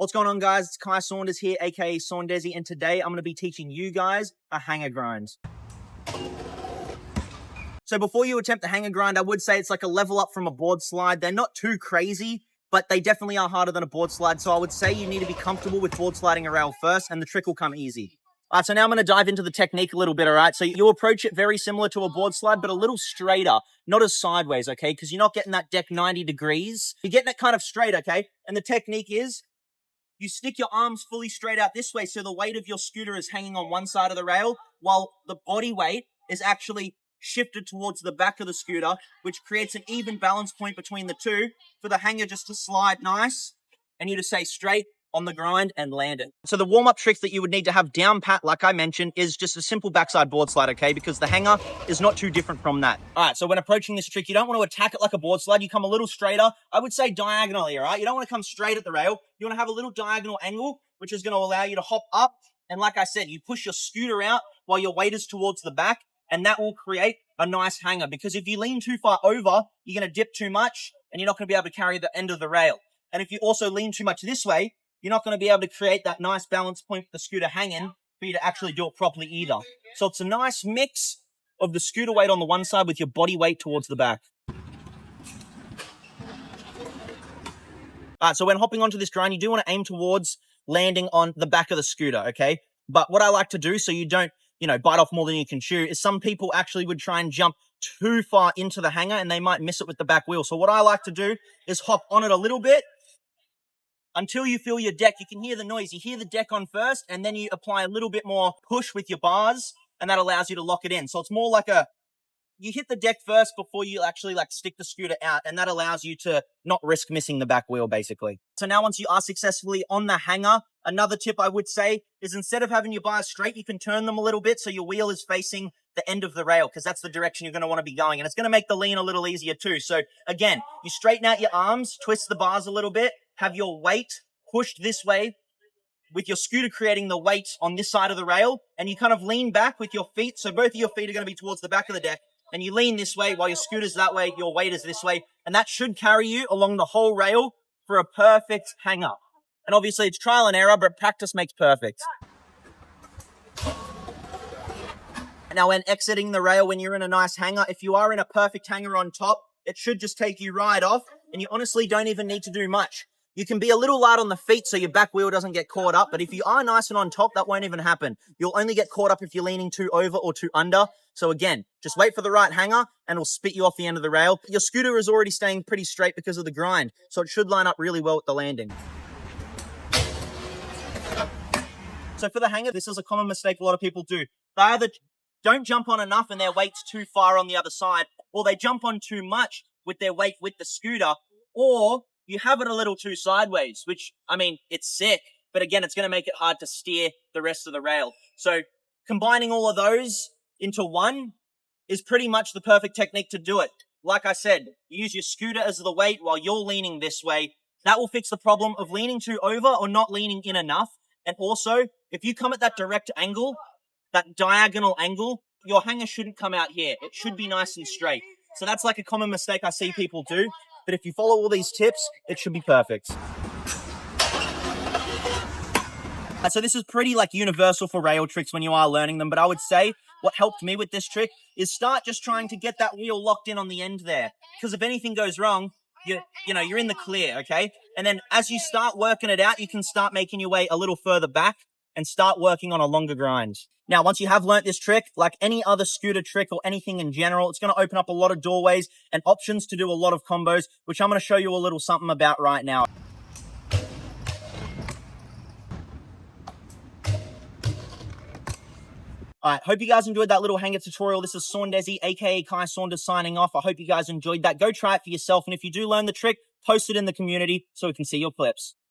What's going on, guys? It's Kai Saunders here, aka Saundesi, and today I'm going to be teaching you guys a hanger grind. So before you attempt the hanger grind, I would say it's like a level up from a board slide. They're not too crazy, but they definitely are harder than a board slide. So I would say you need to be comfortable with board sliding a rail first, and the trick will come easy. All right, so now I'm going to dive into the technique a little bit, all right? So you approach it very similar to a board slide, but a little straighter, not as sideways, okay? Because you're not getting that deck 90 degrees. You're getting it kind of straight, okay? And the technique is you stick your arms fully straight out this way so the weight of your scooter is hanging on one side of the rail while the body weight is actually shifted towards the back of the scooter, which creates an even balance point between the two for the hanger just to slide nice and you to stay straight on the grind and land it. So the warm-up tricks that you would need to have down pat, like I mentioned, is just a simple backside board slide, okay? Because the hanger is not too different from that. All right, so when approaching this trick, you don't want to attack it like a board slide. You come a little straighter. I would say diagonally, all right? You don't want to come straight at the rail. You want to have a little diagonal angle, which is going to allow you to hop up. And like I said, you push your scooter out while your weight is towards the back, and that will create a nice hanger. Because if you lean too far over, you're going to dip too much, and you're not going to be able to carry the end of the rail. And if you also lean too much this way, you're not going to be able to create that nice balance point for the scooter hanging for you to actually do it properly either. So it's a nice mix of the scooter weight on the one side with your body weight towards the back. All right, so when hopping onto this grind, you do want to aim towards landing on the back of the scooter, okay? But what I like to do so you don't, bite off more than you can chew is some people actually would try and jump too far into the hanger and they might miss it with the back wheel. So what I like to do is hop on it a little bit until you feel your deck. You can hear the noise. You hear the deck on first, and then you apply a little bit more push with your bars, and that allows you to lock it in. So it's more like you hit the deck first before you actually stick the scooter out, and that allows you to not risk missing the back wheel, basically. So now once you are successfully on the hanger, another tip I would say is instead of having your bars straight, you can turn them a little bit so your wheel is facing the end of the rail, because that's the direction you're going to want to be going, and it's going to make the lean a little easier too. So again, you straighten out your arms, twist the bars a little bit, have your weight pushed this way with your scooter creating the weight on this side of the rail, and you kind of lean back with your feet. So both of your feet are going to be towards the back of the deck, and you lean this way while your scooter's that way, your weight is this way, and that should carry you along the whole rail for a perfect hang-up. And obviously it's trial and error, but practice makes perfect. Now when exiting the rail, when you're in a nice hanger, if you are in a perfect hanger on top, it should just take you right off, and you honestly don't even need to do much. You can be a little light on the feet so your back wheel doesn't get caught up, but if you are nice and on top, that won't even happen. You'll only get caught up if you're leaning too over or too under. So again, just wait for the right hanger and it'll spit you off the end of the rail. Your scooter is already staying pretty straight because of the grind, so it should line up really well with the landing. So for the hanger, this is a common mistake a lot of people do. They either don't jump on enough and their weight's too far on the other side, or they jump on too much with their weight with the scooter, or you have it a little too sideways, which, it's sick, but again, it's going to make it hard to steer the rest of the rail. So combining all of those into one is pretty much the perfect technique to do it. Like I said, use your scooter as the weight while you're leaning this way. That will fix the problem of leaning too over or not leaning in enough. And also, if you come at that direct angle, that diagonal angle, your hanger shouldn't come out here. It should be nice and straight. So that's like a common mistake I see people do. But if you follow all these tips, it should be perfect. So this is pretty universal for rail tricks when you are learning them. But I would say what helped me with this trick is start just trying to get that wheel locked in on the end there. Because if anything goes wrong, you're in the clear, okay? And then as you start working it out, you can start making your way a little further back and start working on a longer grind. Now, once you have learnt this trick, like any other scooter trick or anything in general, it's going to open up a lot of doorways and options to do a lot of combos, which I'm going to show you a little something about right now. All right, hope you guys enjoyed that little hanger tutorial. This is Saundesi, aka Kai Saunders, signing off. I hope you guys enjoyed that. Go try it for yourself, and if you do learn the trick, post it in the community so we can see your clips.